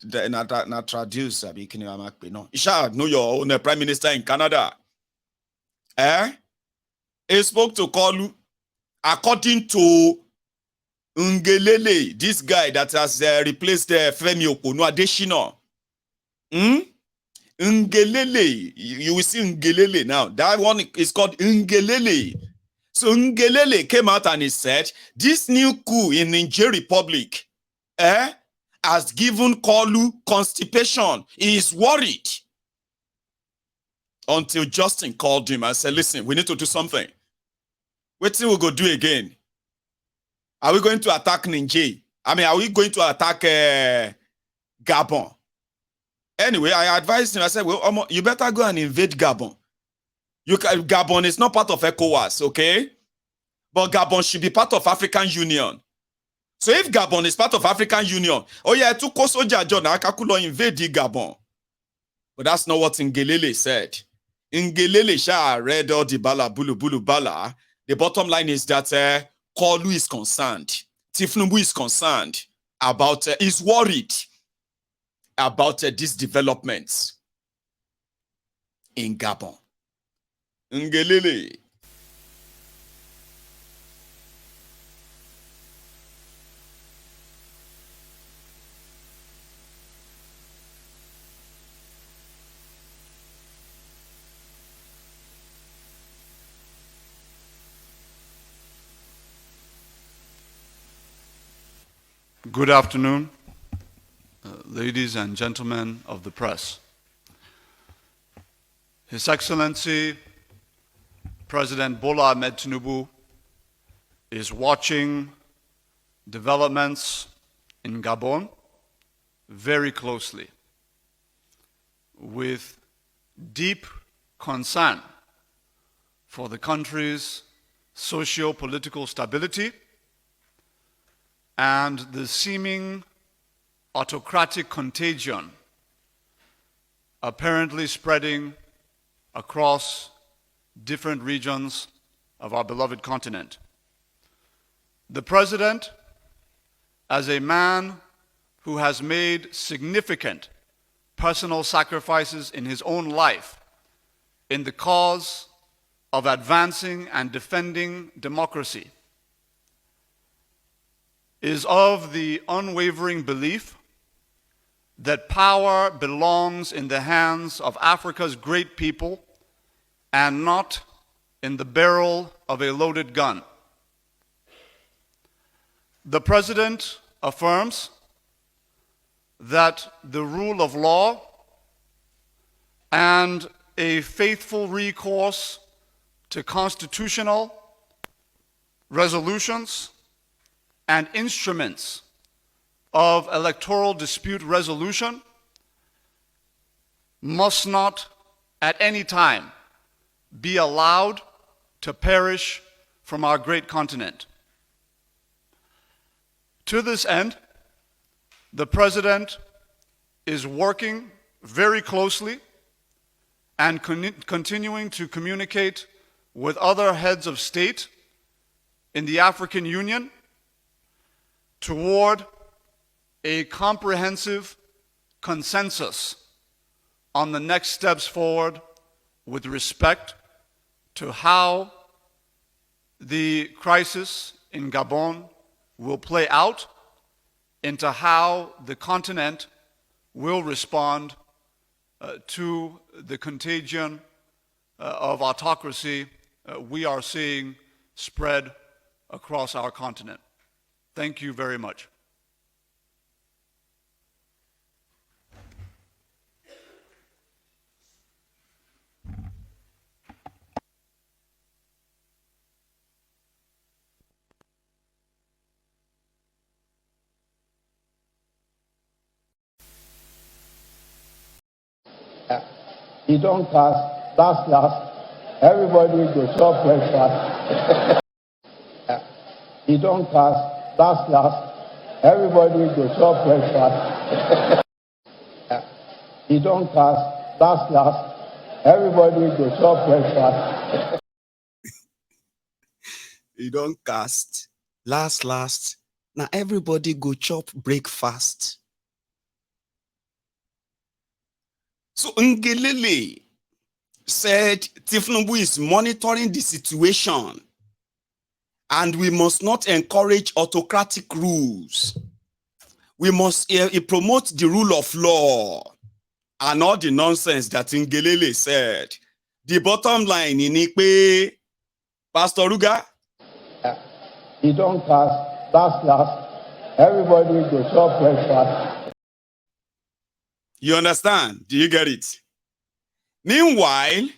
not traduce. No, you shall know your own prime minister in Canada. He spoke to Kolu according to Ngelele, this guy that has replaced Femi Okonu Adesina. Ngelele, you will see Ngelele now. That one is called Ngelele. So Ngelele came out and he said, this new coup in Niger Republic has given Kolu constipation. He is worried. Until Justin called him and said, listen, we need to do something. What thing we go do again? Are we going to attack Niger? I mean, are we going to attack Gabon? Anyway, I advised him. I said, well, you better go and invade Gabon. Gabon is not part of ECOWAS, okay? But Gabon should be part of African Union. So if Gabon is part of African Union, oh yeah, to Soja John Akakulo invade Gabon. But that's not what Ngelele said. Ngelele Shah read all the bala, bulu, bulu, bala. The bottom line is that Kolu is concerned. Tifnubu is concerned about, is worried about these developments in Gabon. Ngelele. Good afternoon, ladies and gentlemen of the press. His Excellency President Bola Ahmed Tinubu is watching developments in Gabon very closely with deep concern for the country's socio-political stability and the seeming autocratic contagion apparently spreading across different regions of our beloved continent. The President, as a man who has made significant personal sacrifices in his own life in the cause of advancing and defending democracy, is of the unwavering belief that power belongs in the hands of Africa's great people and not in the barrel of a loaded gun. The President affirms that the rule of law and a faithful recourse to constitutional resolutions and instruments of electoral dispute resolution must not at any time be allowed to perish from our great continent. To this end, the President is working very closely and continuing to communicate with other heads of state in the African Union toward a comprehensive consensus on the next steps forward with respect to how the crisis in Gabon will play out, into how the continent will respond to the contagion of autocracy we are seeing spread across our continent. Thank you very much. You don't cast last. Everybody go chop breakfast. You don't cast last. Everybody go chop breakfast. You don't cast last. Everybody go chop breakfast. You don't cast last. Now everybody go chop breakfast. So Ngelele said Tifnumbu is monitoring the situation and we must not encourage autocratic rules. We must promote the rule of law and all the nonsense that Ngelele said. The bottom line in Ikpe, Pastor Ruga. He don't pass. Last. Everybody go chop breakfast. You understand? Do you get it? Meanwhile,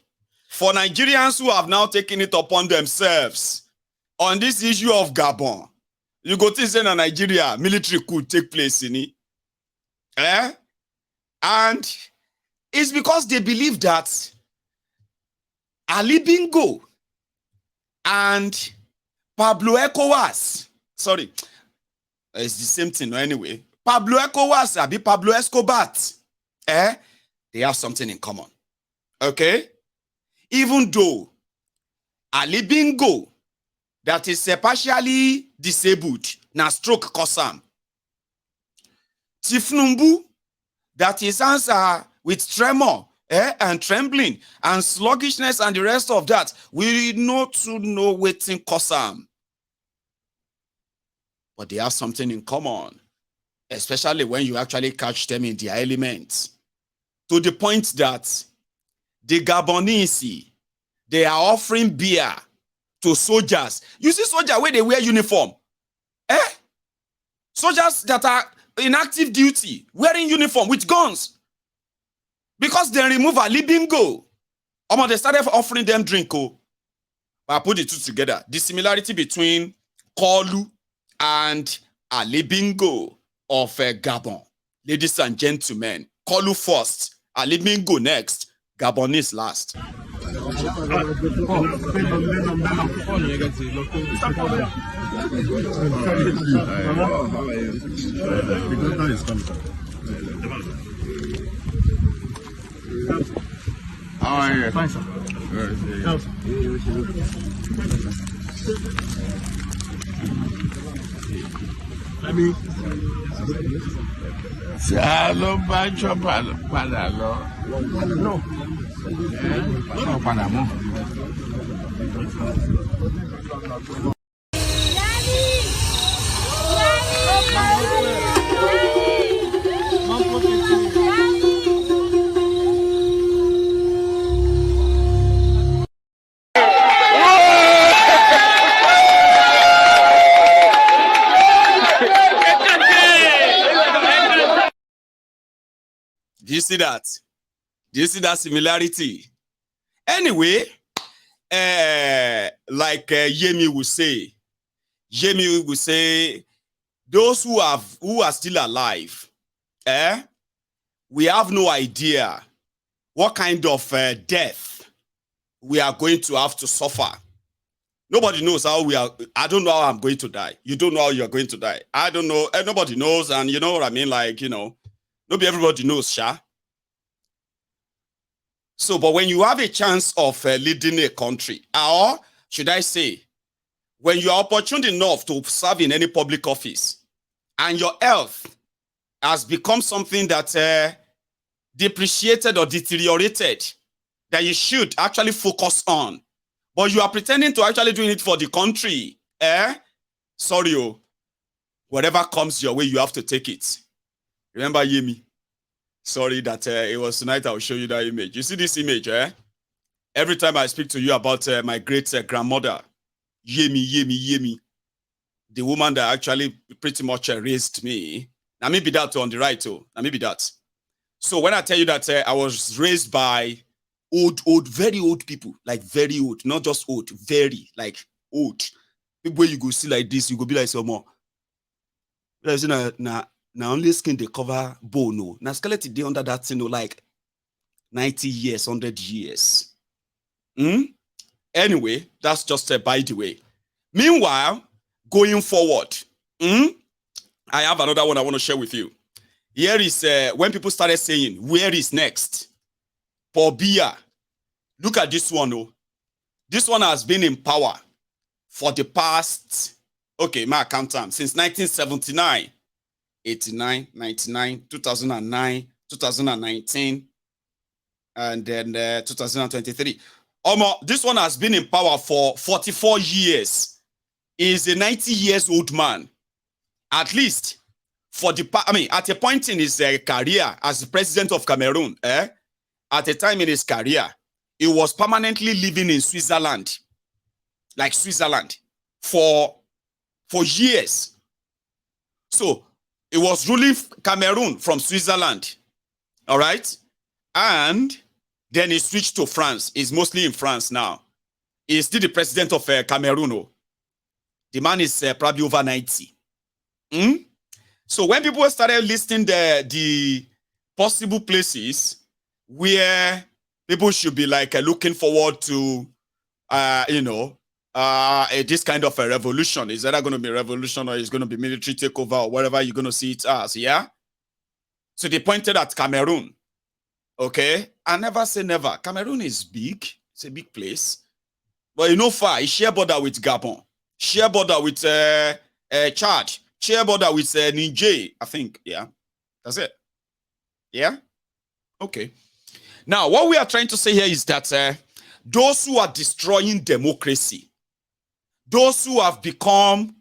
for Nigerians who have now taken it upon themselves on this issue of Gabon, you go to say in Nigeria, military coup take place in it. And it's because they believe that Ali Bingo and Pablo Escobar, sorry, it's the same thing anyway. Pablo Escobar, Pablo Escobar, they have something in common. Okay? Even though Ali Bingo, that is partially disabled, now stroke cosam. Tifnumbu, that is answer with tremor and trembling and sluggishness and the rest of that, we not to know waiting cosam. But they have something in common, especially when you actually catch them in their elements. To the point that the Gabonese, they are offering beer to soldiers. You see soldiers where they wear uniform. Soldiers that are in active duty, wearing uniform with guns. Because they remove Ali Bingo. They started offering them drink. But I put the two together. The similarity between Kolu and Ali Bingo of Gabon. Ladies and gentlemen, Kolu first, Ali Bingo next, Gabonese last. How are you? Fine, sir. I mean, Salo Bancho Padalo. No. No, Panama. Do you see that? Do you see that similarity? Anyway, like Yemi will say, those who are still alive, we have no idea what kind of death we are going to have to suffer. Nobody knows how we are. I don't know how I'm going to die. You don't know how you're going to die. I don't know. Nobody knows. And you know what I mean? Like, nobody, everybody knows, Sha. So, but when you have a chance of leading a country, or should I say, when you are opportune enough to serve in any public office, and your health has become something that depreciated or deteriorated, that you should actually focus on, but you are pretending to actually doing it for the country, sorry, whatever comes your way, you have to take it. Remember Yemi? Sorry that it was tonight. I'll show you that image. You see this image, Every time I speak to you about my great grandmother, Yemi, the woman that actually pretty much raised me. Now maybe that on the right, now maybe that. So when I tell you that I was raised by very old people, like very old, not just old, very like old. People you go see like this, you go be like some more. Now only skin they cover bone. No. Now skeleton they under that thing, like 90 years, 100 years. Anyway, that's just by the way. Meanwhile, going forward, I have another one I want to share with you. Here is when people started saying, where is next? Pobia. Look at this one. Oh. This one has been in power for the past, okay, my account time, since 1979, 89, 99, 2009, 2019. and then 2023. This one has been in power for 44 years. Is a 90 years old man. At least for at a point in his career as the president of Cameroon, at a time in his career, he was permanently living in Switzerland, like Switzerland, for years. So he was ruling Cameroon from Switzerland, all right? And then he switched to France. He's mostly in France now. He's still the president of Cameroon. The man is probably over 90. So when people started listing the possible places where people should be like looking forward to, this kind of a revolution, is either going to be a revolution or it's going to be military takeover or whatever you're going to see it as, yeah? So they pointed at Cameroon. Okay, I never say never. Cameroon is big. It's a big place. But far, it's share border with Gabon. Share border with Chad. Share border with Niger, I think. Yeah, that's it. Yeah? Okay. Now, what we are trying to say here is that those who are destroying democracy, those who have become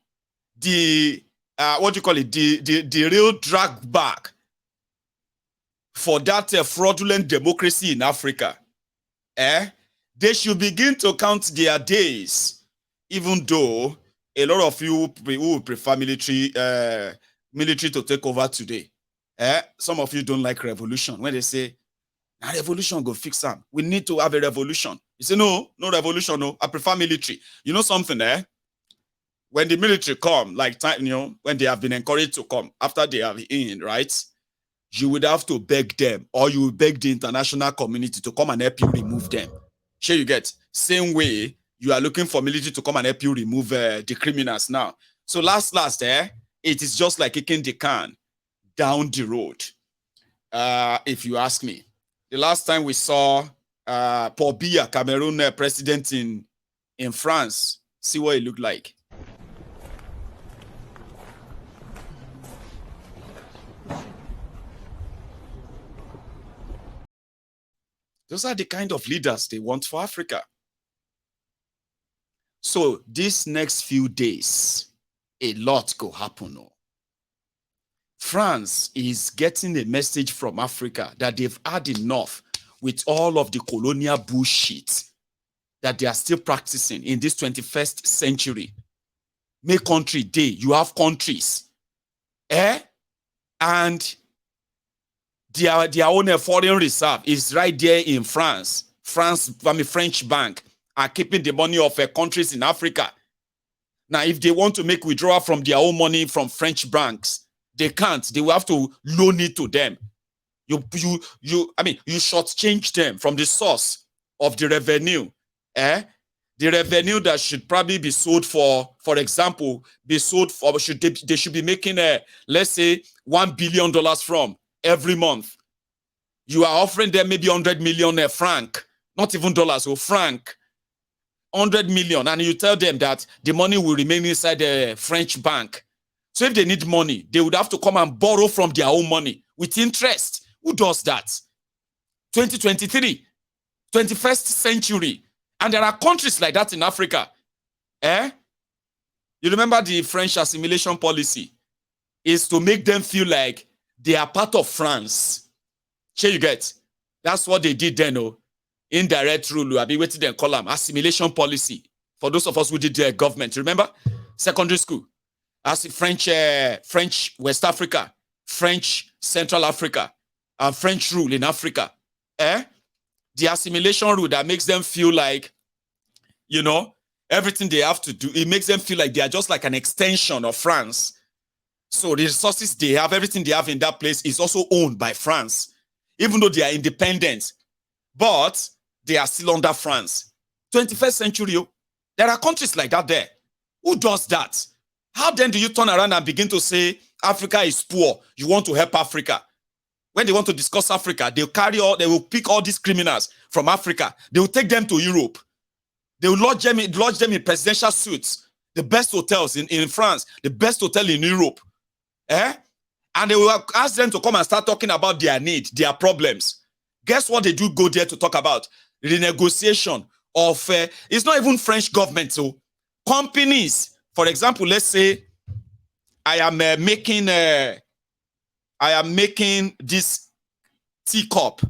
the, the real drag back for that fraudulent democracy in Africa, they should begin to count their days, even though a lot of you who prefer military to take over today. Some of you don't like revolution. When they say, "Now revolution go fix them. We need to have a revolution." You say, no revolution, no. I prefer military. You know something, when the military come, like when they have been encouraged to come, after they have in, right? You would have to beg them, or you would beg the international community to come and help you remove them. Sure, you get? Same way, you are looking for military to come and help you remove the criminals now. So last, it is just like kicking the can down the road, if you ask me. The last time we saw Paul Biya, Cameroon president in France, see what it looked like. Those are the kind of leaders they want for Africa. So these next few days, a lot could happen. France is getting a message from Africa that they've had enough with all of the colonial bullshit that they are still practicing in this 21st century. Make country day, you have countries. And their own foreign reserve is right there in France. French bank are keeping the money of countries in Africa. Now, if they want to make withdrawal from their own money from French banks, they can't. They will have to loan it to them. You shortchange them from the source of the revenue. The revenue that should probably be sold for example, they should be making let's say $1 billion from every month. You are offering them maybe 100 million franc, not even dollars, or franc, 100 million, and you tell them that the money will remain inside the French bank. So if they need money, they would have to come and borrow from their own money with interest. Who does that? 2023, 21st century. And there are countries like that in Africa. You remember the French assimilation policy is to make them feel like they are part of France. Sure, you get? That's what they did then. Indirect rule. I've been waiting to call them assimilation policy. For those of us who did the government, remember? Secondary school. As French West Africa, French Central Africa, and French rule in Africa. The assimilation rule that makes them feel like, everything they have to do, it makes them feel like they are just like an extension of France. So the resources they have, everything they have in that place is also owned by France, even though they are independent, but they are still under France. 21st century, there are countries like that there. Who does that? How then do you turn around and begin to say Africa is poor? You want to help Africa. When they want to discuss Africa, they will pick all these criminals from Africa. They will take them to Europe. They will lodge them in presidential suites, the best hotels in France, the best hotel in Europe. And they will ask them to come and start talking about their need, their problems. Guess what they do go there to talk about? Renegotiation of, it's not even French government. So companies, for example, let's say I am making this teacup,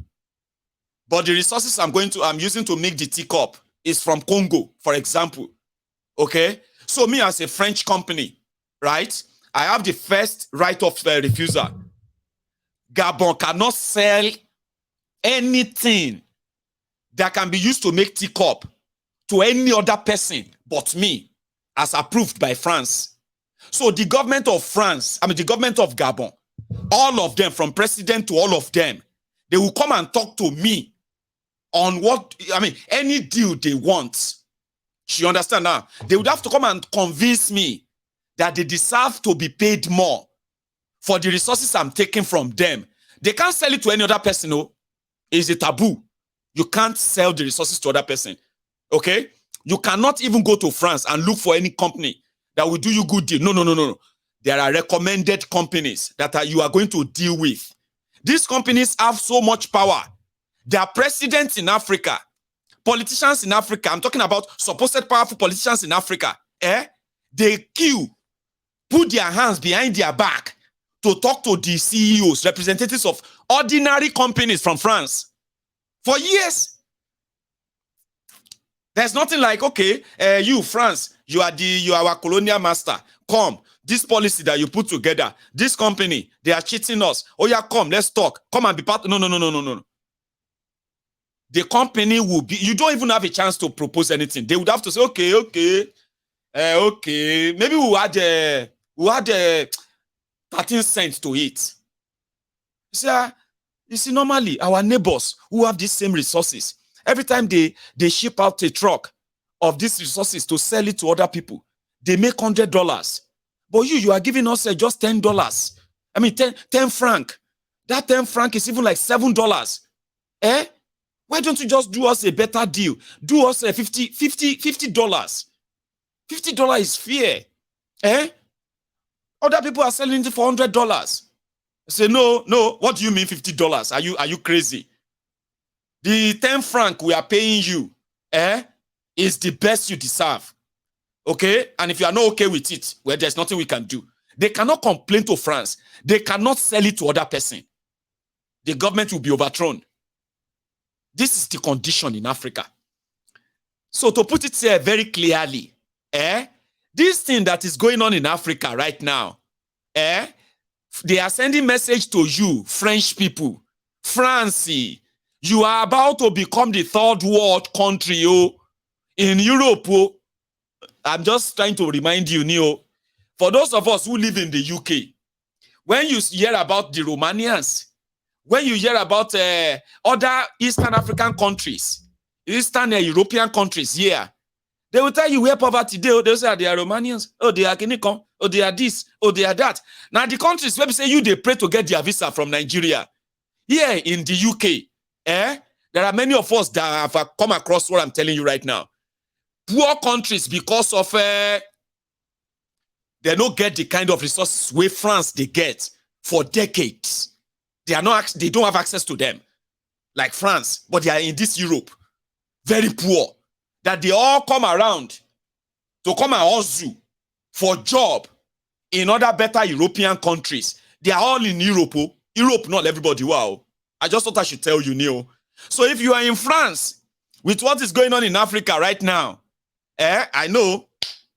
but the resources I'm using to make the teacup is from Congo, for example. Okay, so me as a French company, right? I have the first right of refusal. Gabon cannot sell anything that can be used to make teacup to any other person but me, as approved by France. So the government of France, the government of Gabon, all of them, from president to all of them, they will come and talk to me on any deal they want. You understand now? They would have to come and convince me that they deserve to be paid more for the resources I'm taking from them. They can't sell it to any other person. No, it's a taboo. You can't sell the resources to other person. Okay? You cannot even go to France and look for any company that will do you good deal. No. There are recommended companies that you are going to deal with. These companies have so much power. There are presidents in Africa, politicians in Africa. I'm talking about supposed powerful politicians in Africa. They queue, put their hands behind their back to talk to the CEOs, representatives of ordinary companies from France. For years. There's nothing like, okay, you, France, you are our colonial master. Come, this policy that you put together, this company, they are cheating us. Oh yeah, come, let's talk. Come and be part. No. The company will be, you don't even have a chance to propose anything. They would have to say, okay. Maybe we'll add 13 cents to it. You see, normally our neighbors who have these same resources, every time they ship out a truck of these resources to sell it to other people, they make $100. But you are giving us just $10. 10 franc. That 10 franc is even like $7. Why don't you just do us a better deal? Do us a $50. $50 is fair. Other people are selling it for $100. I say, no. What do you mean $50? Are you crazy? The 10 franc we are paying you, is the best you deserve. Okay? And if you are not okay with it, well, there's nothing we can do. They cannot complain to France. They cannot sell it to other person. The government will be overthrown. This is the condition in Africa. So to put it here very clearly, this thing that is going on in Africa right now, they are sending message to you, French people. France, you are about to become the third world country in Europe. I'm just trying to remind you, for those of us who live in the UK, when you hear about the Romanians, when you hear about other Eastern African countries, Eastern European countries here, they will tell you where poverty they'll say they are Romanians, they are Guinea-Con, they are this, they are that. Now the countries where we say they pray to get their visa from Nigeria. Here in the UK, there are many of us that have come across what I'm telling you right now. Poor countries, because of they don't get the kind of resources where France they get for decades. They don't have access to them like France, but they are in this Europe, very poor, that they all come around to come and hustle for job in other better European countries. They are all in Europe. Europe, not everybody. Wow. I just thought I should tell you, Neil. So if you are in France, with what is going on in Africa right now, I know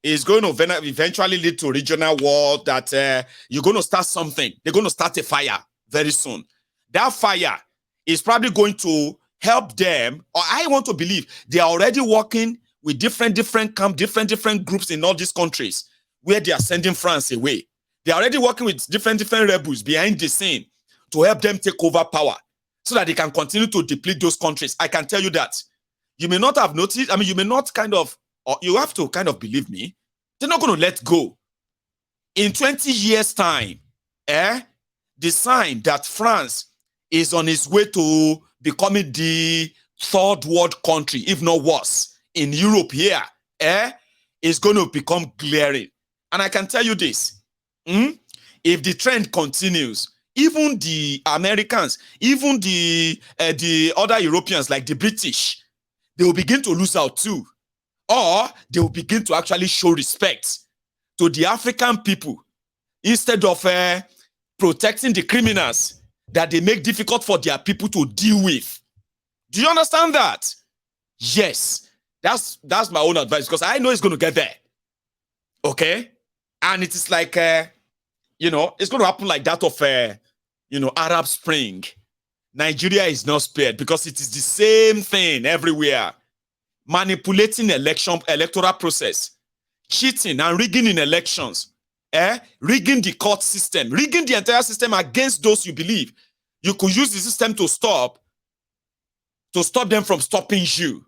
it's going to eventually lead to regional war, that you're going to start something. They're going to start a fire very soon. That fire is probably going to help them, or I want to believe they are already working with different camps, different groups in all these countries where they are sending France away. They are already working with different rebels behind the scene to help them take over power so that they can continue to deplete those countries. I can tell you that. You may not have noticed, you may not or you have to kind of believe me, they're not going to let go. In 20 years' time, the sign that France is on its way to becoming the third world country, if not worse, in Europe here, is going to become glaring. And I can tell you this, if the trend continues, even the Americans, even the other Europeans like the British, they will begin to lose out too. Or they will begin to actually show respect to the African people instead of protecting the criminals that they make difficult for their people to deal with. Do you understand that? Yes. That's my own advice, because I know it's going to get there. Okay? And it is like, it's going to happen like that of, Arab Spring. Nigeria is not spared because it is the same thing everywhere. Manipulating electoral process, cheating and rigging in elections, rigging the court system, rigging the entire system against those you believe you could use the system to stop them from stopping you.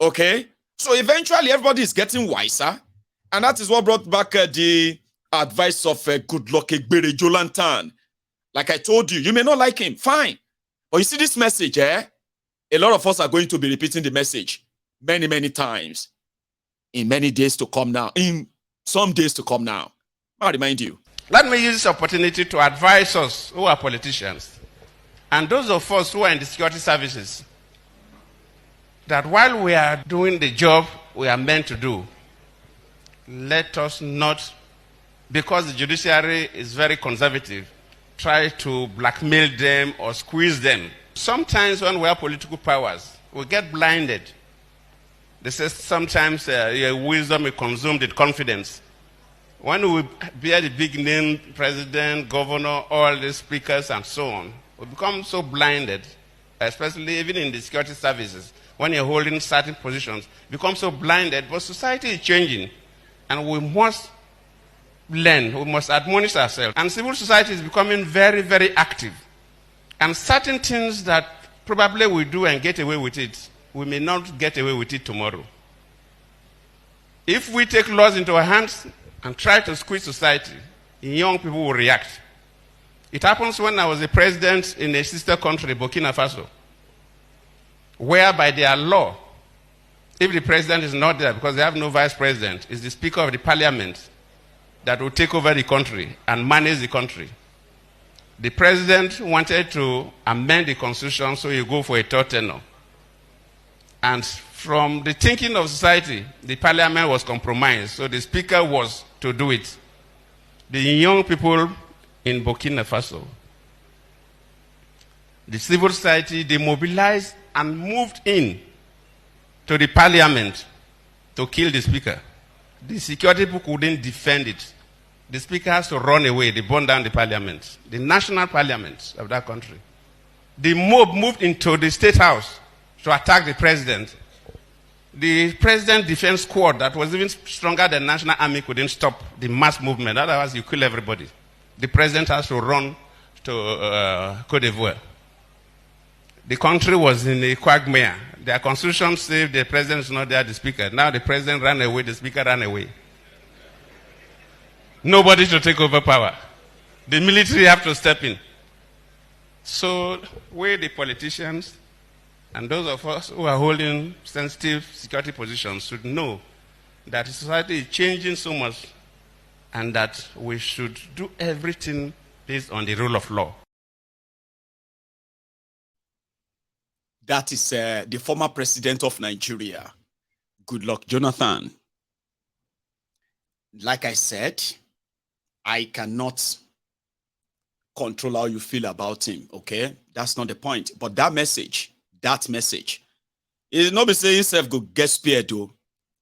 Okay? So eventually everybody is getting wiser, and that is what brought back the advice of Goodluck Egbere Jolantan. Like I told you, you may not like him, fine. But you see this message, a lot of us are going to be repeating the message many, many times in many days to come now, in some days to come now. I'll remind you. Let me use this opportunity to advise us who are politicians and those of us who are in the security services that while we are doing the job we are meant to do, let us not, because the judiciary is very conservative, try to blackmail them or squeeze them. Sometimes when we have political powers, we get blinded. They say sometimes your wisdom is consumed with confidence. When we bear the big name, president, governor, all the speakers and so on, we become so blinded, especially even in the security services. When you're holding certain positions, become so blinded. But society is changing, and we must learn, we must admonish ourselves. And civil society is becoming very, very active. And certain things that probably we do and get away with it, we may not get away with it tomorrow. If we take laws into our hands and try to squeeze society, young people will react. It happens when I was a president in a sister country, Burkina Faso, where by their law, if the president is not there because they have no vice president, it's the speaker of the parliament that will take over the country and manage the country. The president wanted to amend the constitution so you go for a third tenure. And from the thinking of society, the parliament was compromised, so the speaker was to do it. The young people in Burkina Faso, the civil society, they mobilized and moved in to the parliament to kill the speaker. The security people couldn't defend it. The speaker has to run away. They burned down the parliament, the national parliament of that country. The mob moved into the state house to attack the president. The president defense squad that was even stronger than national army couldn't stop the mass movement. Otherwise, you kill everybody. The president has to run to Cote d'Ivoire. The country was in a quagmire. Their constitution said the president is not there, the speaker. Now the president ran away, the speaker ran away. Nobody to take over power. The military have to step in. So we, the politicians, and those of us who are holding sensitive security positions should know that society is changing so much and that we should do everything based on the rule of law. That is the former president of Nigeria, Goodluck Jonathan. Like I said, I cannot control how you feel about him, okay? That's not the point. But that message, is not be saying himself go get spared, though.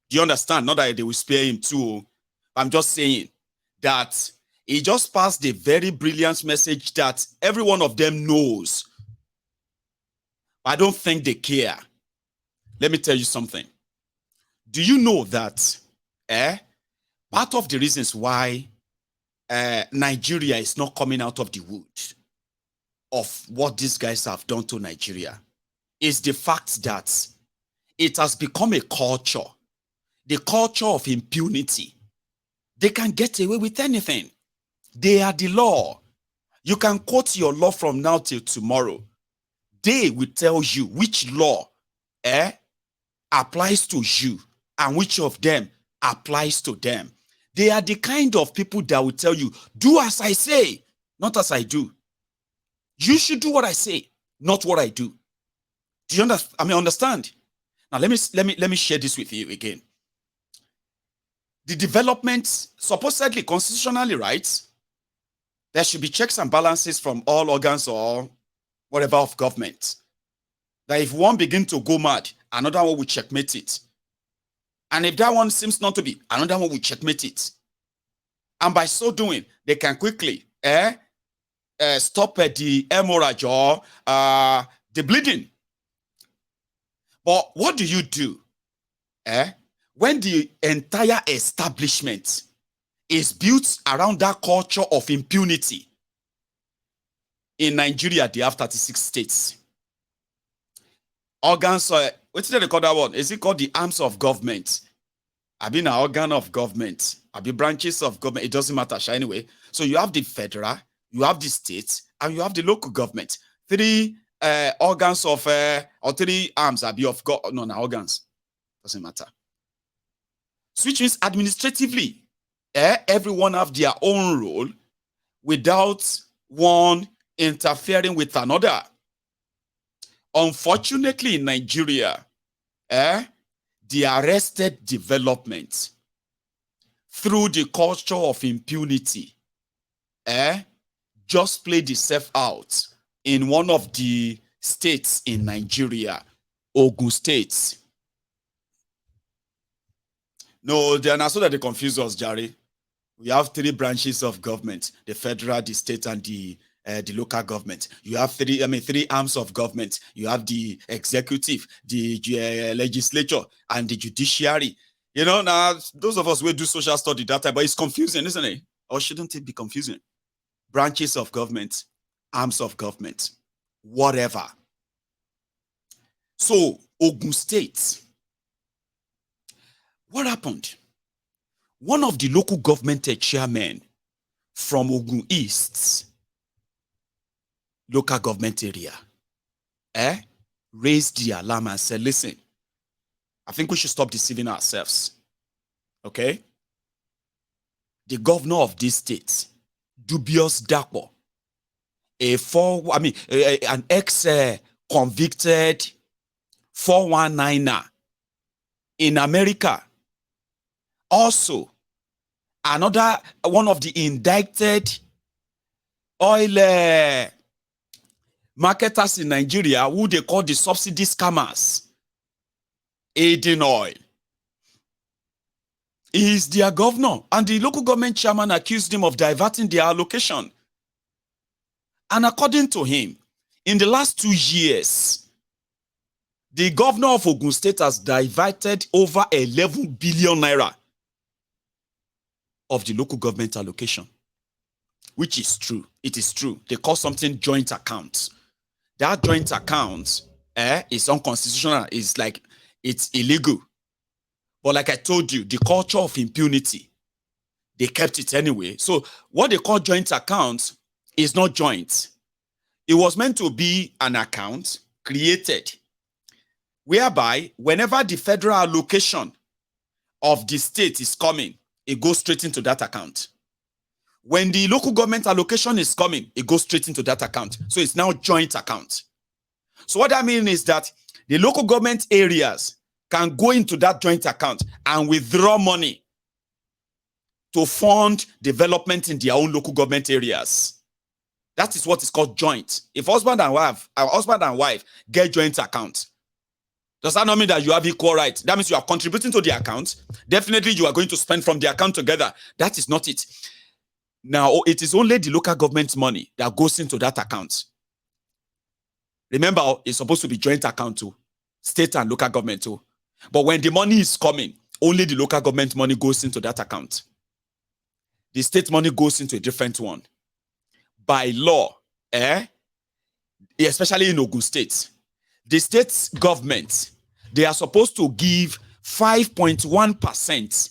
Do you understand? Not that they will spare him too. I'm just saying that he just passed a very brilliant message that every one of them knows. I don't think they care. Let me tell you something. Do you know that part of the reasons why Nigeria is not coming out of the wood of what these guys have done to Nigeria is the fact that it has become a culture, the culture of impunity. They can get away with anything. They are the law. You can quote your law from now till tomorrow. They will tell you which law applies to you and which of them applies to them. They are the kind of people that will tell you, do as I say, not as I do. You should do what I say, not what I do. Do you understand? Now let me share this with you again. The development, supposedly constitutionally right, there should be checks and balances from all organs or whatever of government. That if one begin to go mad, another one will checkmate it. And if that one seems not to be, another one will checkmate it. And by so doing, they can quickly stop the hemorrhage or the bleeding. But what do you do when the entire establishment is built around that culture of impunity? In Nigeria, they have 36 states. Organs, what did they call that one? Is it called the arms of government? I've been an organ of government. I've been branches of government. It doesn't matter, anyway. So you have the federal, you have the states, and you have the local government. Three organs of, or three arms of God. No, organs. Doesn't matter. So which means administratively, everyone have their own role without one interfering with another. Unfortunately, in Nigeria, the arrested development through the culture of impunity just played itself out in one of the states in Nigeria, Ogun State. No, they are not so that they confuse us, Jerry. We have three branches of government: the federal, the state, and the local government. You have three arms of government. You have the executive, the legislature, and the judiciary. You know, now those of us will do social study that time, but it's confusing, isn't it? Or shouldn't it be confusing? Branches of government, arms of government, whatever. So, Ogun State, what happened? One of the local government chairmen from Ogun East, local government area, raised the alarm and said, listen, I think we should stop deceiving ourselves. Okay? The governor of this state, Dubious Dapo, an ex-convicted 419er in America. Also, another one of the indicted oil marketers in Nigeria, who they call the subsidy scammers, aiding oil. He is their governor, and the local government chairman accused him of diverting their allocation. And according to him, in the last 2 years, the governor of Ogun State has diverted over 11 billion naira of the local government allocation, which is true. It is true. They call something joint account. That joint account is unconstitutional. It's like, it's illegal. But like I told you, the culture of impunity, they kept it anyway. So what they call joint account is not joint. It was meant to be an account created whereby whenever the federal allocation of the state is coming, it goes straight into that account. When the local government allocation is coming, it goes straight into that account. So it's now joint account. So what that means is that the local government areas can go into that joint account and withdraw money to fund development in their own local government areas. That is what is called joint. If husband and wife get joint account, does that not mean that you have equal rights? That means you are contributing to the account. Definitely you are going to spend from the account together. That is not it. Now, it is only the local government money that goes into that account. Remember, it's supposed to be joint account too. State and local government too. But when the money is coming, only the local government money goes into that account. The state money goes into a different one. By law, especially in Ogun State, the state government, they are supposed to give 5.1%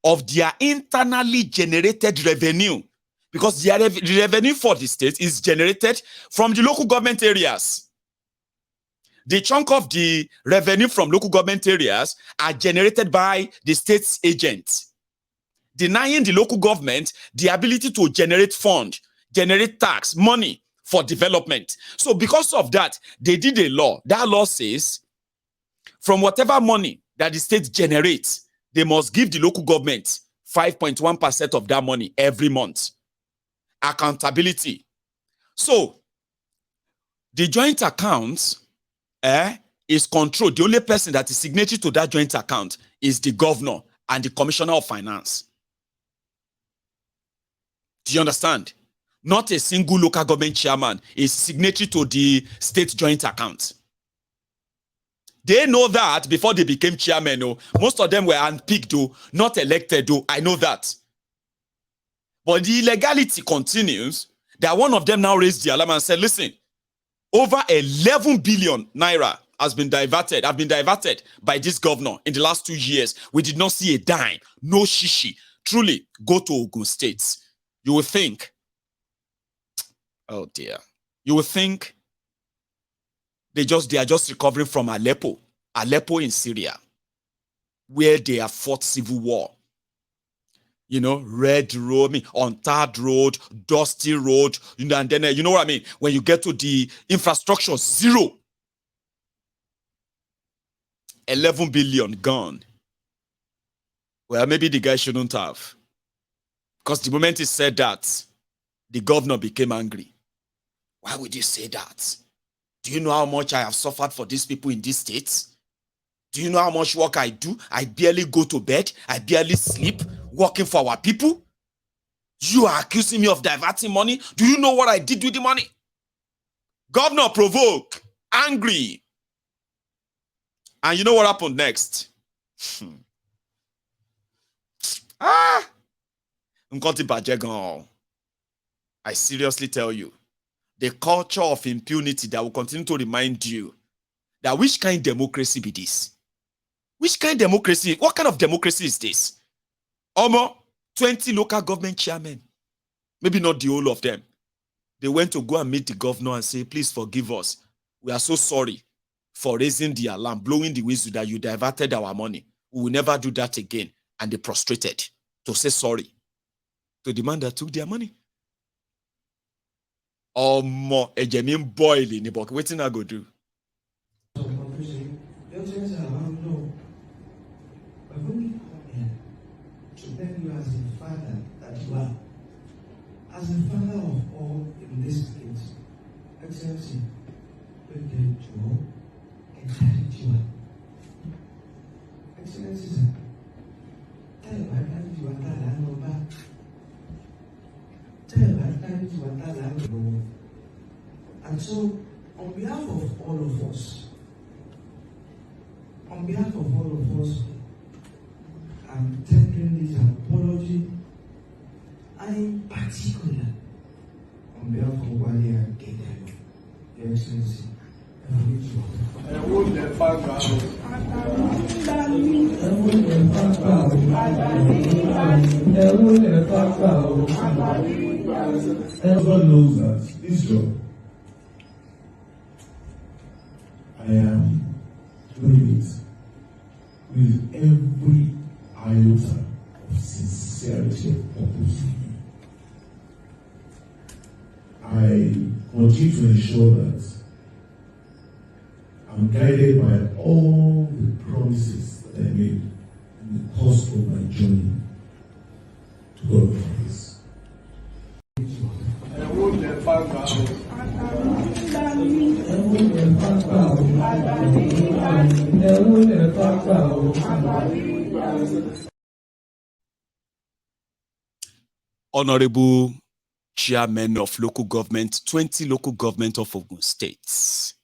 of their internally generated revenue, because the revenue for the state is generated from the local government areas. The chunk of the revenue from local government areas are generated by the state's agents, denying the local government the ability to generate fund, generate tax, money for development. So because of that, they did a law. That law says from whatever money that the state generates, they must give the local government 5.1% of that money every month. Accountability. So the joint account is controlled. The only person that is signatory to that joint account is the governor and the commissioner of finance. Do you understand? Not a single local government chairman is signatory to the state joint account. They know that before they became chairman. Oh, most of them were unpicked, though, not elected, though. I know that. But the illegality continues. That one of them now raised the alarm and said, listen, over 11 billion naira have been diverted by this governor in the last 2 years. We did not see a dime, no shishi. Truly, go to Ogun State. You will think, oh dear, you will think they are just recovering from Aleppo in Syria, where they have fought civil war. You know, red road, untarred road, dusty road, and then you know what I mean? When you get to the infrastructure, zero. 11 billion gone. Well, maybe the guy shouldn't have. Because the moment he said that, the governor became angry. Why would you say that? Do you know how much I have suffered for these people in this state? Do you know how much work I do? I barely go to bed. I barely sleep working for our people. You are accusing me of diverting money. Do you know what I did with the money? Governor provoked, angry. And you know what happened next? I seriously tell you, the culture of impunity that will continue to remind you that which kind of democracy be this? Which kind of democracy? What kind of democracy is this? Almost 20 local government chairmen, maybe not the whole of them. They went to go and meet the governor and say, please forgive us. We are so sorry for raising the alarm, blowing the whistle that you diverted our money. We will never do that again. And they prostrated to say sorry to the man that took their money. More a genuine boil in the book. What thing I go do? As a father that you are, as a father of all in this place, Excellency, Excellency, sir, and so, on behalf of all of us, I'm tendering this apology, and in particular, on behalf of Wale and Kedem, Your Excellency, everyone knows that this job, I am doing it with every iota of sincerity of purpose. I continue to ensure that I'm guided by all the promises that I made in the course of my journey to God for this. Honorable chairman of local government, 20 local government of Ogun State.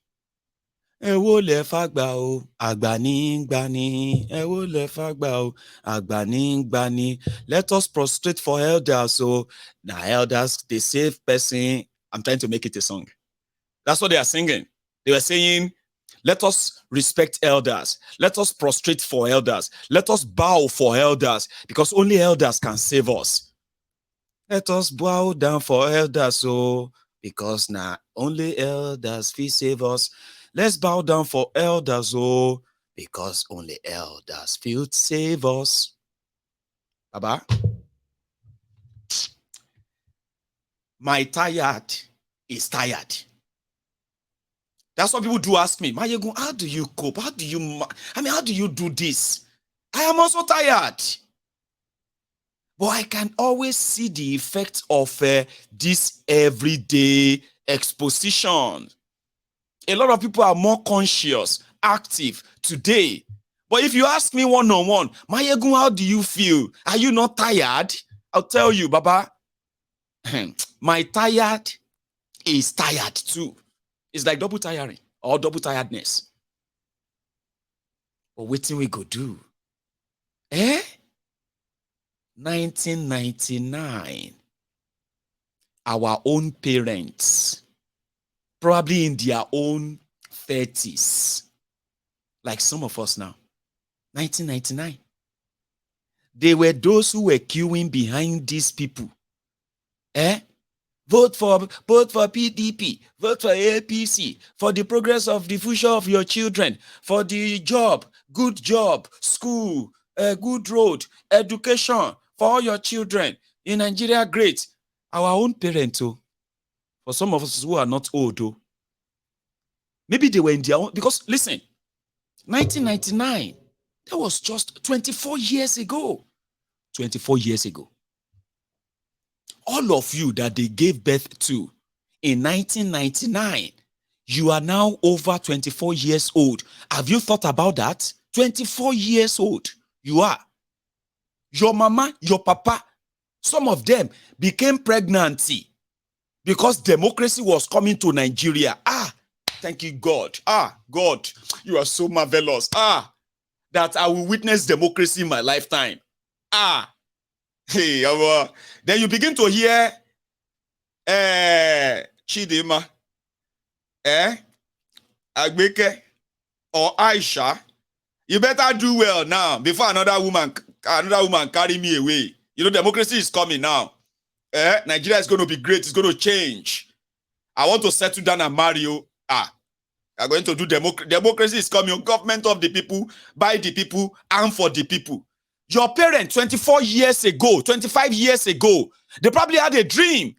Ewo le fagba o, agba ni gbani. Ewo le fagba o, agba ni gbani. Let us prostrate for elders. So now elders, they save person. I'm trying to make it a song. That's what they are singing. They were saying, let us respect elders. Let us prostrate for elders. Let us bow for elders, because only elders can save us. Let us bow down for elders, so because now only elders will save us. Let's bow down for elders, oh, because only elders will save us. Baba, my tired is tired. That's what people do ask me, Mayegun, how do you cope? How do you do this? I am also tired. But I can always see the effect of this everyday exposition. A lot of people are more conscious, active today. But if you ask me one-on-one, Mayegun, how do you feel? Are you not tired? I'll tell you, Baba, my tired is tired too. It's like double tiring or double tiredness. But what thing we go do? 1999, our own parents, probably in their own 30s, like some of us now, 1999, they were those who were queuing behind these people. Vote for PDP, vote for APC, for the progress of the future of your children, for the job, good job, school, good road, education, for all your children. In Nigeria, great. Our own parents, for some of us who are not old, maybe they were in their own, because listen, 1999, that was just 24 years ago. 24 years ago. All of you that they gave birth to in 1999, you are now over 24 years old. Have you thought about that? 24 years old, you are. Your mama, your papa, some of them became pregnant because democracy was coming to Nigeria. Thank you, God. God, you are so marvelous. That I will witness democracy in my lifetime. Hey, then you begin to hear Chidima, Agbeke, or Aisha. You better do well now before another woman carry me away. You know, democracy is coming now. Nigeria is going to be great. It's going to change. I want to settle down and marry you. I'm going to do democracy is coming. Government of the people, by the people, and for the people. Your parents 24 years ago, 25 years ago, they probably had a dream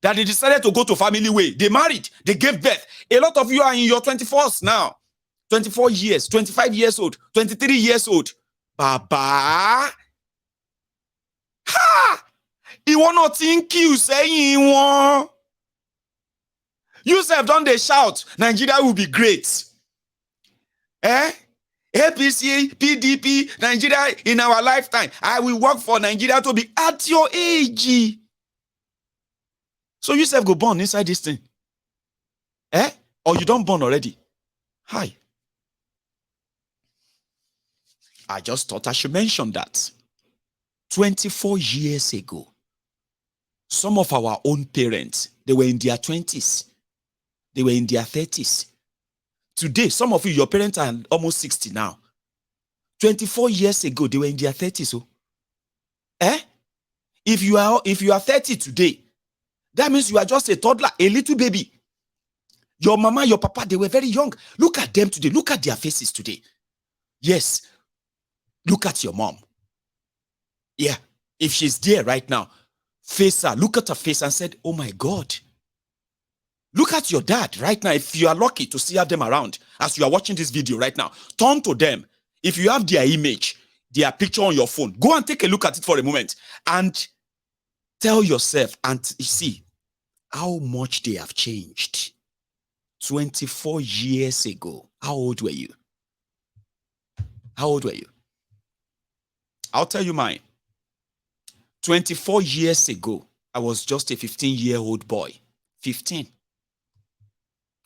that they decided to go to family way. They married, they gave birth. A lot of you are in your 24s now. 24 years, 25 years old, 23 years old. Baba. Ìwọ náà ti ń kill sẹ́yìn wọn. You sef don dey shout, Nigeria will be great. APC, PDP, Nigeria in our lifetime. I will work for Nigeria to be at your age. So you sef go born inside this thing. Or you don't born already? Hi. I just thought I should mention that. 24 years ago, some of our own parents, they were in their 20s. They were in their 30s. Today, some of you, your parents are almost 60 now. 24 years ago, they were in their 30s. If you are 30 today, that means you are just a toddler, a little baby. Your mama, your papa, they were very young. Look at them today. Look at their faces today. Yes. Look at your mom. Yeah. If she's there right now, face her. Look at her face and said, oh my God. Look at your dad right now. If you are lucky to see them around as you are watching this video right now, turn to them. If you have their image, their picture on your phone, go and take a look at it for a moment and tell yourself and see how much they have changed. 24 years ago, how old were you? How old were you? I'll tell you mine. 24 years ago, I was just a 15-year-old boy. 15.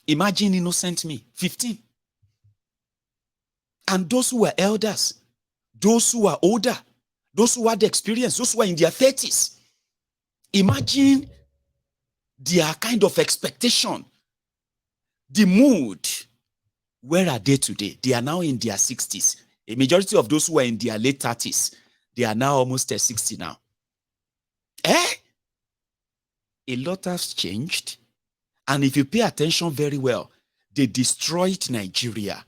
Imagine innocent me, 15. And those who were elders, those who are older, those who had experience, those who are in their 30s. Imagine their kind of expectation, the mood. Where are they today? They are now in their 60s. A majority of those who are in their late 30s, they are now almost 60 now. A lot has changed. And if you pay attention very well, they destroyed Nigeria.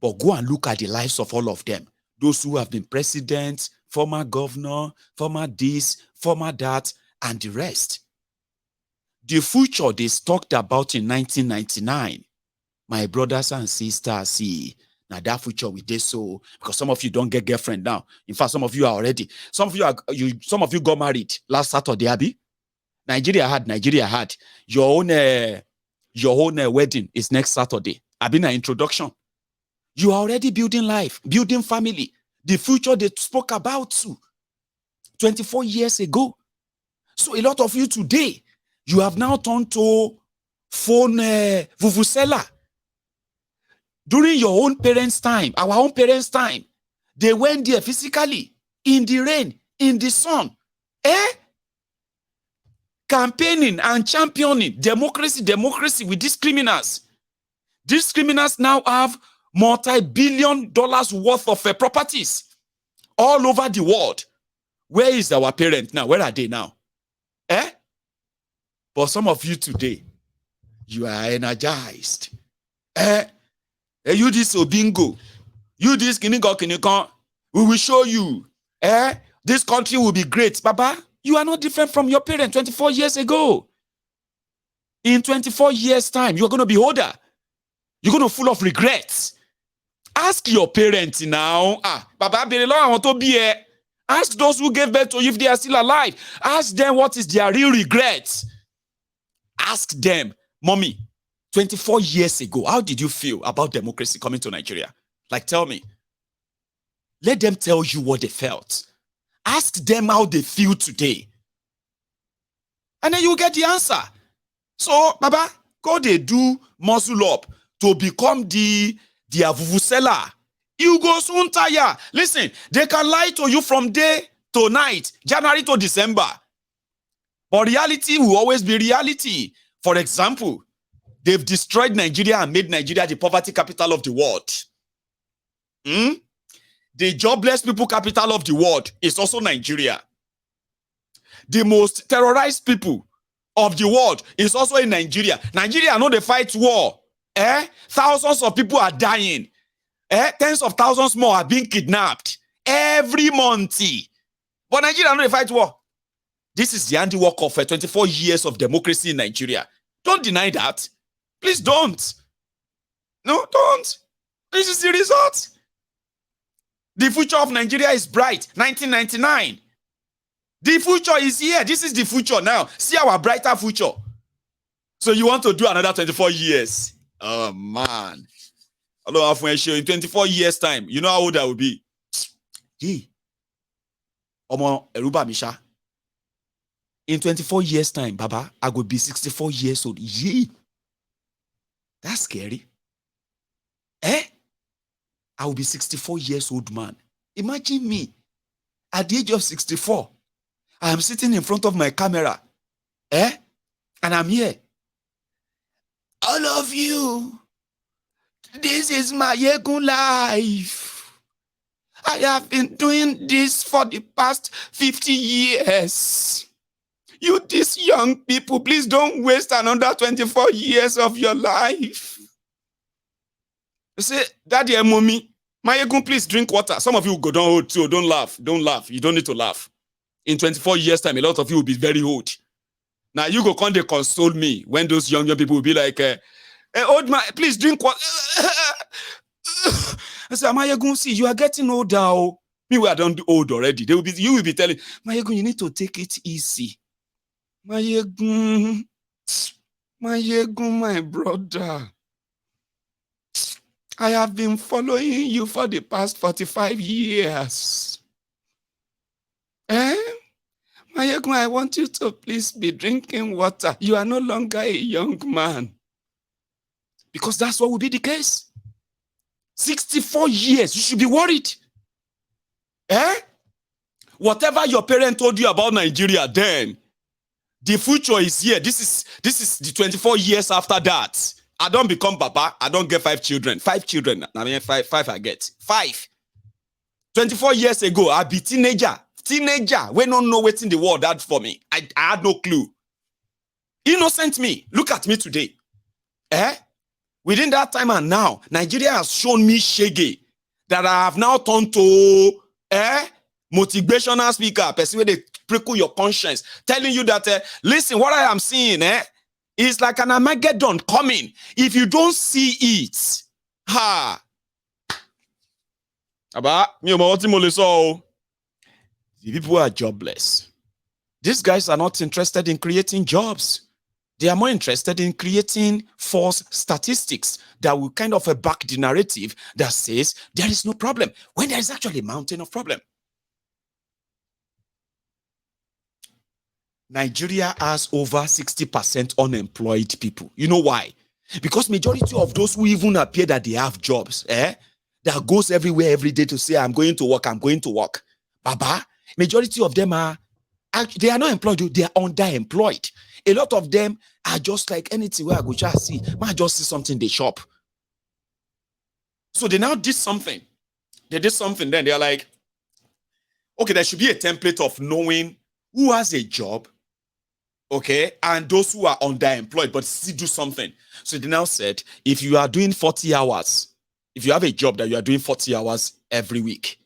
But go and look at the lives of all of them. Those who have been presidents, former governor, former this, former that, and the rest. The future they talked about in 1999, my brothers and sisters, see, now that future we did so, because some of you don't get girlfriend now. In fact, some of you are already, some of you got married last Saturday, Abby. Nigeria had. Your own wedding is next Saturday. I've been an introduction. You are already building life, building family. The future they spoke about too 24 years ago. So a lot of you today, you have now turned to phone vuvuzela. During your own parents' time, our own parents' time, they went there physically, in the rain, in the sun. Campaigning and championing democracy with these criminals. These criminals now have multi-billion dollars worth of properties all over the world. Where is our parent now? Where are they now? But some of you today, you are energized. You this Obingo, you this Kinikon, we will show you. This country will be great. Baba, you are not different from your parents 24 years ago. In 24 years' time, you're going to be older. You're going to be full of regrets. Ask your parents now. Baba, I want to be here. Ask those who gave birth to you if they are still alive. Ask them what is their real regrets. Ask them, Mommy, 24 years ago, how did you feel about democracy coming to Nigeria? Like, tell me. Let them tell you what they felt. Ask them how they feel today. And then you get the answer. So, Baba, go they do muscle up to become the vuvuzela. You go soon tire. Listen, they can lie to you from day to night, January to December. But reality will always be reality. For example, they've destroyed Nigeria and made Nigeria the poverty capital of the world. The jobless people capital of the world is also Nigeria. The most terrorized people of the world is also in Nigeria. Nigeria know they fight war. Thousands of people are dying. Tens of thousands more are being kidnapped every month. But Nigeria know they fight war. This is the handiwork of 24 years of democracy in Nigeria. Don't deny that. Please don't. No, don't. This is the result. The future of Nigeria is bright. 1999. The future is here. This is the future now. See our brighter future. So you want to do another 24 years? Oh, man. Hello, in 24 years' time, you know how old I will be? Yeah. Omo, Eruba Misha. In 24 years' time, Baba, I will be 64 years old. Yeah. That's scary. I will be 64 years old man. Imagine me at the age of 64. I am sitting in front of my camera. And I'm here. All of you, this is my Ogun life. I have been doing this for the past 50 years. You, these young people, please don't waste another 24 years of your life. You say, Daddy and Mommy, my Ogun, please drink water. Some of you go down old too. Don't laugh. Don't laugh. You don't need to laugh. In 24 years' time, a lot of you will be very old. Now, you go come, they console me when those young people will be like, old man, please drink water. I say, my Ogun, see, you are getting older. Oh. Me, we are done old already. You will be telling, my Ogun, you need to take it easy. My Ogun, my brother. I have been following you for the past 45 years. My Ogun, I want you to please be drinking water. You are no longer a young man. Because that's what will be the case. 64 years, you should be worried. Whatever your parent told you about Nigeria then, the future is here. This is the 24 years after that. I don't become Baba. I don't get 5 children. 5 children. I mean, five I get. 5. 24 years ago, I be teenager. We don't know what's in the world had for me. I had no clue. Innocent me. Look at me today. Within that time and now, Nigeria has shown me shege that I have now turned to motivational speaker, person where they prickle your conscience, telling you that listen, what I am seeing, It's like an Armageddon coming. If you don't see it, ha. Aba, mi o mo what mo le so o. The people are jobless. These guys are not interested in creating jobs. They are more interested in creating false statistics that will kind of back the narrative that says there is no problem when there is actually a mountain of problem. Nigeria has over 60% unemployed people. You know why? Because majority of those who even appear that they have jobs, that goes everywhere every day to say, I'm going to work, I'm going to work. Baba, majority of them they are not employed, they are underemployed. A lot of them are just like anything where I go just see, might just see something they shop. So they now did something. They did something, then they're like, okay, there should be a template of knowing who has a job, okay, and those who are underemployed but still do something. So they now said, if you are doing 40 hours, if you have a job that you are doing 40 hours every week,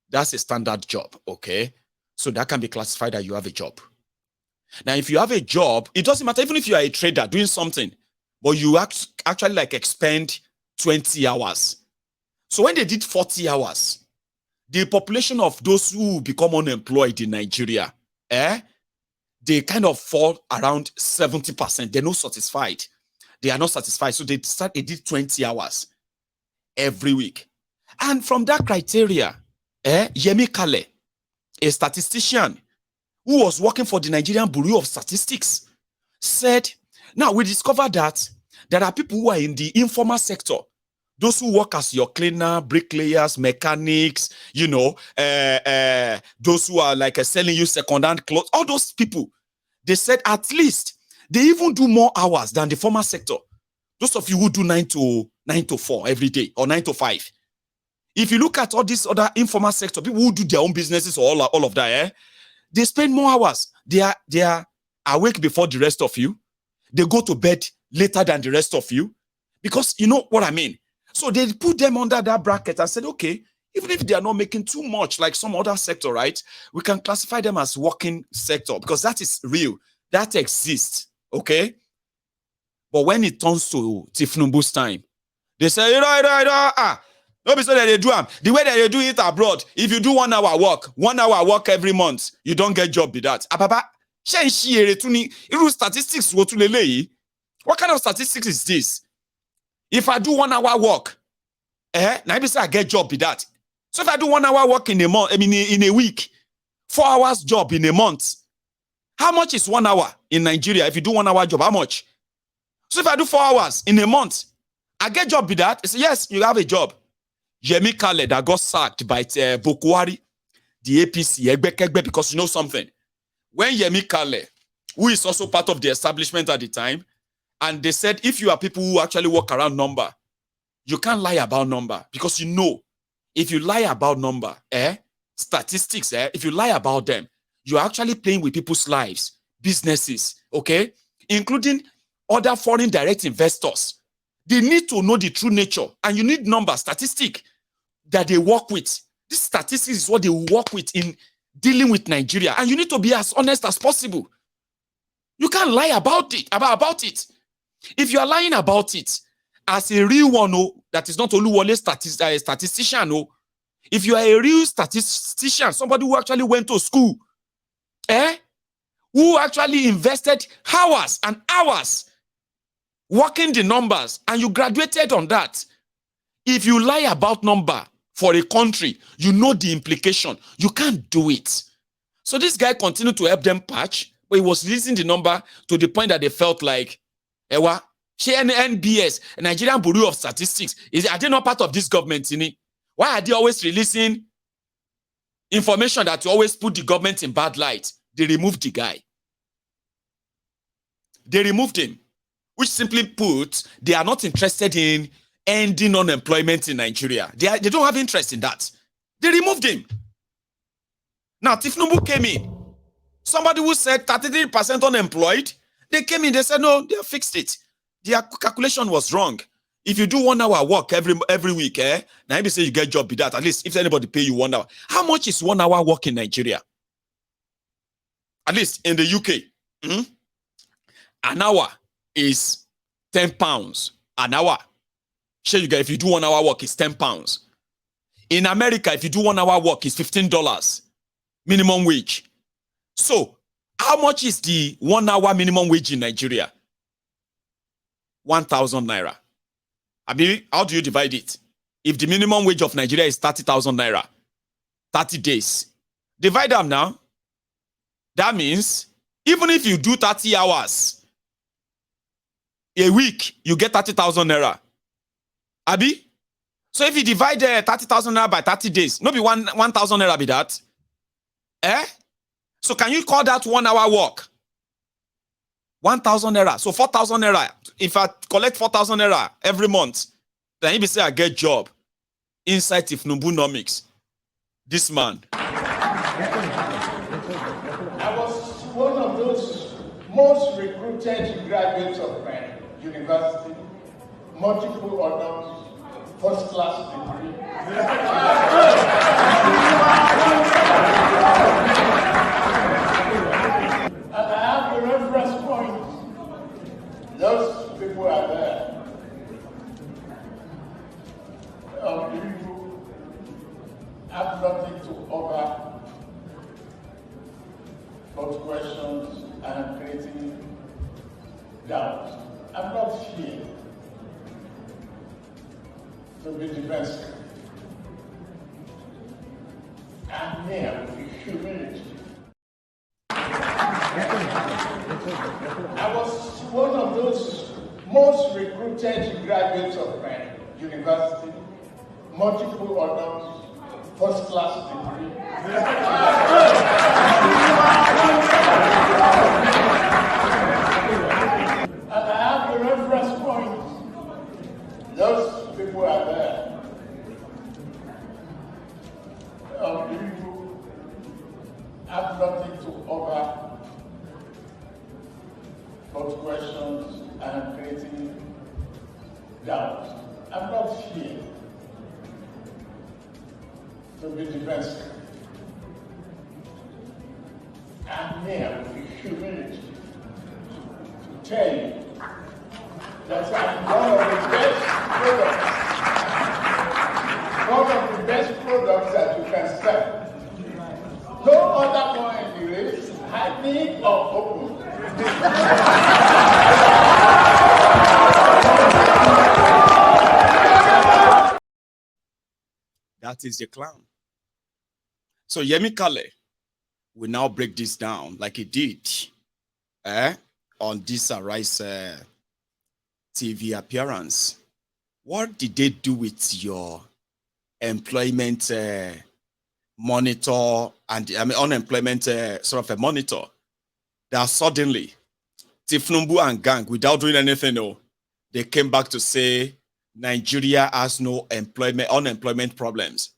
that's a standard job, okay? So that can be classified that you have a job. Now, if you have a job, it doesn't matter, even if you are a trader doing something, but you actually like expend 20 hours. So when they did 40 hours, the population of those who become unemployed in Nigeria, they kind of fall around 70%. They're not satisfied. They are not satisfied. So they did 20 hours every week. And from that criteria, Yemi Kale, a statistician who was working for the Nigerian Bureau of Statistics, said, now we discovered that there are people who are in the informal sector, those who work as your cleaner, bricklayers, mechanics, you know, those who are like selling you second-hand clothes, all those people, they said at least they even do more hours than the formal sector. Those of you who do 9 to 4 every day or 9 to 5. If you look at all these other informal sector, people who do their own businesses or all of that, they spend more hours. They are awake before the rest of you. They go to bed later than the rest of you. Because you know what I mean. So they put them under that bracket and said, okay, even if they are not making too much like some other sector, right? We can classify them as working sector because that is real. That exists. Okay? But when it turns to Tifnumbu's time, they say, don't be so that they do them. The way that they do it abroad, if you do 1 hour work every month, you don't get job with that. Ababa, statistics. What kind of statistics is this? If I do 1 hour work, now say I get job with that. So if I do 1 hour work in a month, in a week, 4 hours job in a month, how much is 1 hour in Nigeria? If you do 1 hour job, how much? So if I do 4 hours in a month, I get job with that. It's yes, you have a job. Yemi Kale that got sacked by Bokwari, the APC, because you know something. When Yemi Kale, who is also part of the establishment at the time, and they said, if you are people who actually work around number, you can't lie about number because you know, if you lie about number, statistics, if you lie about them, you're actually playing with people's lives, businesses, okay? Including other foreign direct investors. They need to know the true nature, and you need number, statistic that they work with. This statistics is what they work with in dealing with Nigeria, and you need to be as honest as possible. You can't lie about it. If you are lying about it as a real one, that is not only a statistician, if you are a real statistician, somebody who actually went to school, who actually invested hours and hours working the numbers, and you graduated on that. If you lie about number for a country, you know the implication. You can't do it. So this guy continued to help them patch, but he was releasing the number to the point that they felt like, NBS, Nigerian Bureau of Statistics, are they not part of this government? Why are they always releasing information that you always put the government in bad light? They removed the guy. They removed him. Which simply put, they are not interested in ending unemployment in Nigeria. They don't have interest in that. They removed him. Now, Tifnumbu came in. Somebody who said 33% unemployed, they came in, they said, no, they fixed it. Their calculation was wrong. If you do 1 hour work every week, now they say you get job with that. At least if anybody pay you 1 hour. How much is 1 hour work in Nigeria? At least in the UK. An hour is 10 pounds an hour. Sure, you get, if you do 1 hour work, it's 10 pounds. In America, if you do 1 hour work, it's $15 minimum wage. So, how much is the 1 hour minimum wage in Nigeria? 1,000 naira. I mean, how do you divide it? If the minimum wage of Nigeria is 30,000 naira, 30 days, divide them now. That means even if you do 30 hours a week, you get 30,000 naira. Abi? So if you divide 30,000 naira by 30 days, no be 1,000 naira be that. Eh? So can you call that 1 hour work? 1,000 naira. So 4,000 naira. If I collect 4,000 naira every month, then if you say I get job inside Tifnubunomics, this man. I was one of those most recruited graduates of my university, multiple honors, first class degree. And I have the reference point. Those people are there. You have nothing to offer but questions and creating doubts. I'm not here to be defensive. I'm here with humility. I was one of those most recruited graduates of my university, multiple honors, first class degree. And I have the reference point. Those people are there. You have nothing to offer but questions and creating doubts. I'm not here to be defensive. I'm here with humility to tell you that I'm one of the best products that you can sell. No other more in the race, hiding or open. That is the clown. So Yemi Kale will now break this down like he did on this Arise TV appearance. What did they do with your employment monitor and unemployment sort of a monitor that suddenly Tifnumbu and gang, without doing anything, they came back to say Nigeria has no unemployment problems.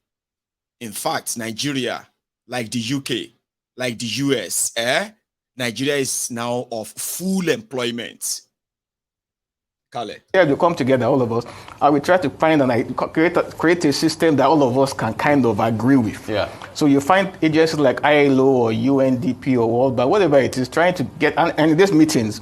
In fact, Nigeria, like the UK, like the US, Nigeria is now of full employment. Kale. Yeah, we come together, all of us, and we try to find and create a system that all of us can kind of agree with. Yeah. So you find agencies like ILO or UNDP or World Bank, whatever it is, trying to get, and in these meetings,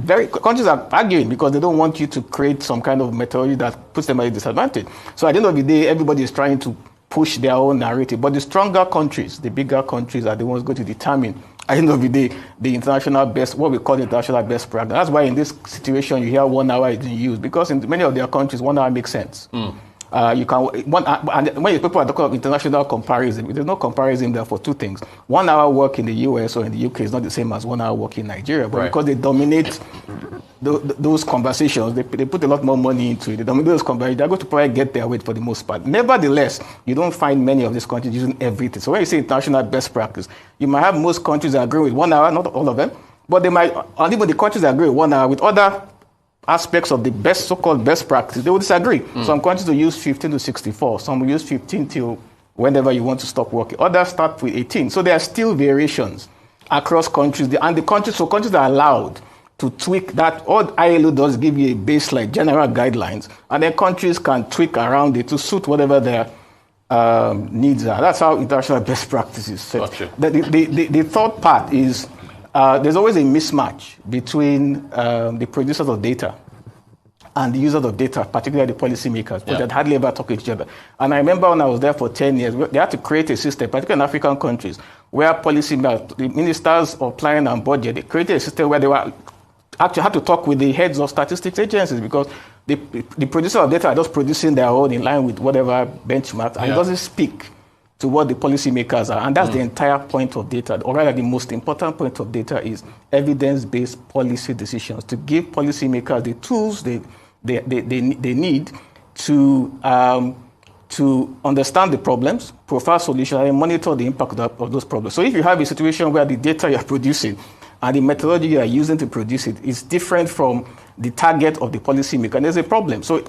countries are arguing because they don't want you to create some kind of methodology that puts them at a disadvantage. So at the end of the day, everybody is trying to push their own narrative. But the stronger countries, the bigger countries are the ones going to determine, at the end of the day, the international best, what we call the international best practice. That's why in this situation, you hear 1 hour is being used, because in many of their countries, 1 hour makes sense. And when people are talking of international comparison, there's no comparison there for two things. 1 hour work in the US or in the UK is not the same as 1 hour work in Nigeria, but because they dominate those conversations, they put a lot more money into it. They dominate those conversations, they're going to probably get their weight for the most part. Nevertheless, you don't find many of these countries using everything. So when you say international best practice, you might have most countries that agree with 1 hour, not all of them, but they might, and even the countries that agree with 1 hour with other aspects of the best, so-called best practice, they will disagree. Some countries will use 15 to 64. Some will use 15 till whenever you want to stop working. Others start with 18. So there are still variations across countries. And the countries, so countries are allowed to tweak that. All ILO does give you a baseline, general guidelines, and then countries can tweak around it to suit whatever their needs are. That's how international best practices set. Gotcha. The third part is there's always a mismatch between the producers of data and the users of data, particularly the policymakers, but they hardly ever talk to each other. And I remember when I was there for 10 years, they had to create a system, particularly in African countries, where the ministers of planning and budget, they created a system where they were actually had to talk with the heads of statistics agencies, because the producer of data are just producing their own in line with whatever benchmark, and it doesn't speak to what the policymakers are. And that's the entire point of data, or rather the most important point of data is evidence-based policy decisions, to give policymakers the tools they need to understand the problems, profile solutions, and monitor the impact of those problems. So if you have a situation where the data you're producing and the methodology you are using to produce it is different from the target of the policymaker, and there's a problem. So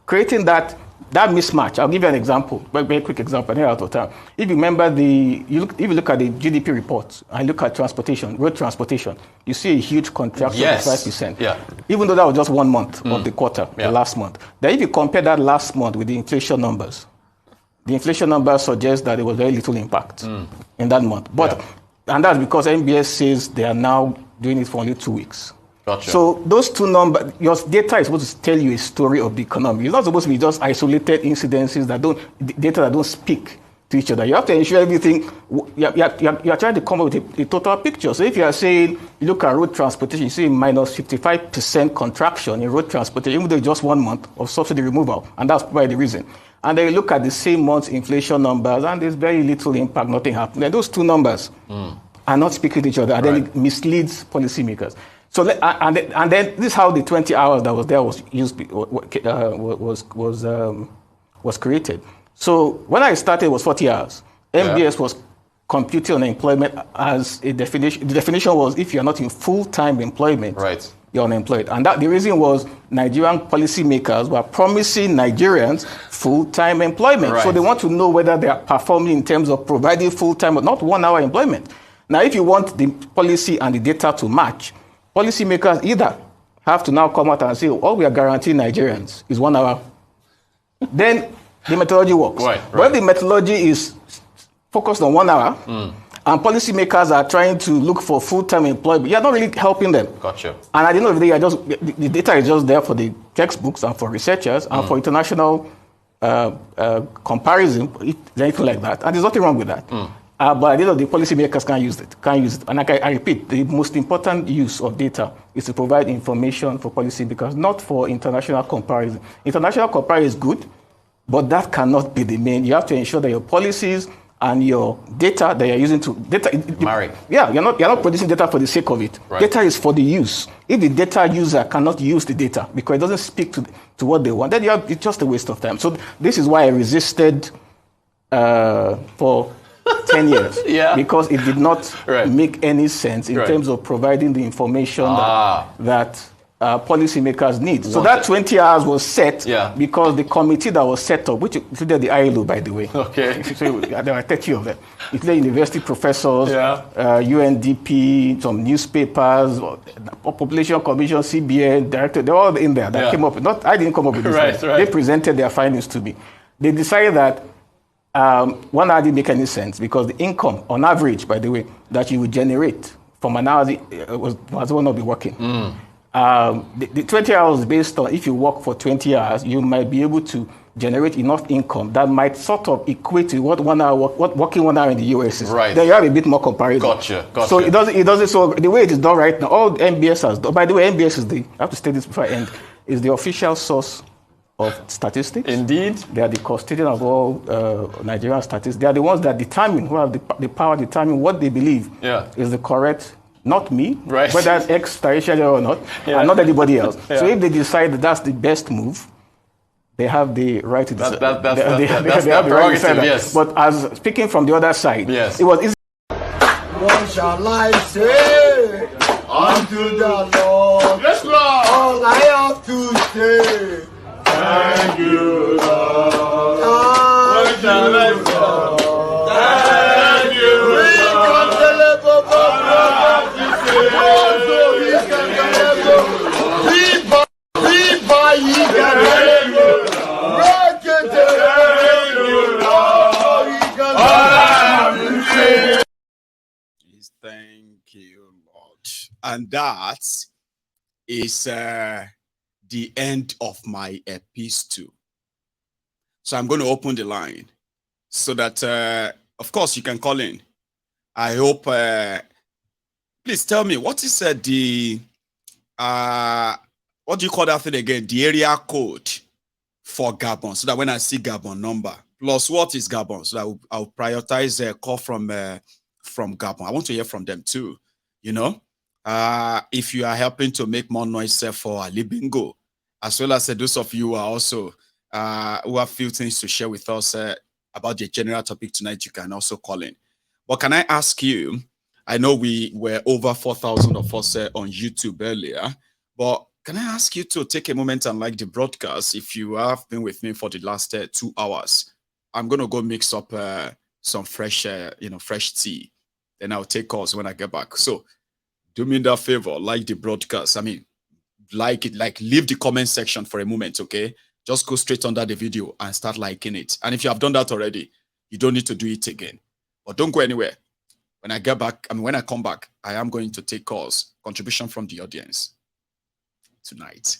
creating that mismatch, I'll give you an example, very quick example, here out of time. If you remember if you look at the GDP reports and look at transportation, road transportation, you see a huge contraction of 5%. Yeah. Even though that was just 1 month of the quarter, the last month. Then if you compare that last month with the inflation numbers, the inflation numbers suggest that there was very little impact in that month. But and that's because MBS says they are now doing it for only 2 weeks. Gotcha. So those two numbers, your data is supposed to tell you a story of the economy. It's not supposed to be just isolated incidences data that don't speak to each other. You have to ensure everything, you're trying to come up with a total picture. So if you are saying, you look at road transportation, you see a minus 55% contraction in road transportation, even though it's just 1 month of subsidy removal, and that's probably the reason. And then you look at the same month's inflation numbers, and there's very little impact, nothing happened. And those two numbers are not speaking to each other, and then it misleads policymakers. So and then this is how the 20 hours that was there was created. So when I started, it was 40 hours. MBS was computing unemployment as a definition. The definition was if you're not in full-time employment, you're unemployed. And the reason was Nigerian policymakers were promising Nigerians full-time employment. So they want to know whether they are performing in terms of providing full-time, or not 1 hour employment. Now, if you want the policy and the data to match, policymakers either have to now come out and say, all we are guaranteeing Nigerians is 1 hour. Then the methodology works. But if the methodology is focused on 1 hour, and policymakers are trying to look for full-time employment, you're not really helping them. Gotcha. And at the end of the day, the data is just there for the textbooks and for researchers and for international comparison, anything like that. And there's nothing wrong with that. But at the end of the policymakers can't use it. And I repeat, the most important use of data is to provide information for policy, because not for international comparison. International comparison is good, but that cannot be the main. You have to ensure that your policies and your data that you're using to marry. Yeah, you're not producing data for the sake of it. Data is for the use. If the data user cannot use the data because it doesn't speak to what they want, then it's just a waste of time. So this is why I resisted for 10 years, because it did not make any sense in terms of providing the information that policymakers need. So that 20 hours was set because the committee that was set up, which included the ILO, by the way. Okay. So there were 30 of them. Included university professors, UNDP, some newspapers, Population Commission, CBN, director, they're all in there that came up. I didn't come up with this. They presented their findings to me. They decided that 1 hour didn't make any sense because the income, on average, by the way, that you would generate from an hour will not be working. The 20 hours based on if you work for 20 hours, you might be able to generate enough income that might sort of equate to what working 1 hour in the US is. Then you have a bit more comparison. Gotcha. So it doesn't. So the way it is done right now, all MBS has done. By the way, MBS is I have to state this before I end, is the official source of statistics. Indeed. They are the custodian of all Nigerian statistics. They are the ones that determine, who have the power to determine what they believe is the correct, not me, whether that's extraterrestrial or not, and not anybody else. So if they decide that that's the best move, they have the right to decide. They have the right to decide that. Yes. But as speaking from the other side, it was easy. What shall I say unto the Lord? Yes, Lord. All I have to say. Thank you, Lord. What shall I say? Thank you, Lord. Thank you, Lord. And that is the end of my epistle. So I'm going to open the line so that, of course, you can call in. I hope, please tell me, what is the, what do you call that thing again? The area code for Gabon, so that when I see Gabon number, plus what is Gabon, so that I'll prioritize a call from Gabon. I want to hear from them too, you know. If you are helping to make more noise for Ali Bingo, as well as those of you who are also who have few things to share with us about the general topic tonight, you can also call in. But can I ask you, I know we were over 4,000 of us on YouTube earlier, but can I ask you to take a moment and like the broadcast if you have been with me for the last 2 hours? I'm going to go mix up some fresh, fresh tea. Then I'll take calls when I get back. So do me that favor, like the broadcast. I mean, like it, like leave the comment section for a moment, okay? Just go straight under the video and start liking it. And if you have done that already, you don't need to do it again. But don't go anywhere. When I get back, when I come back, I am going to take calls, contribution from the audience tonight.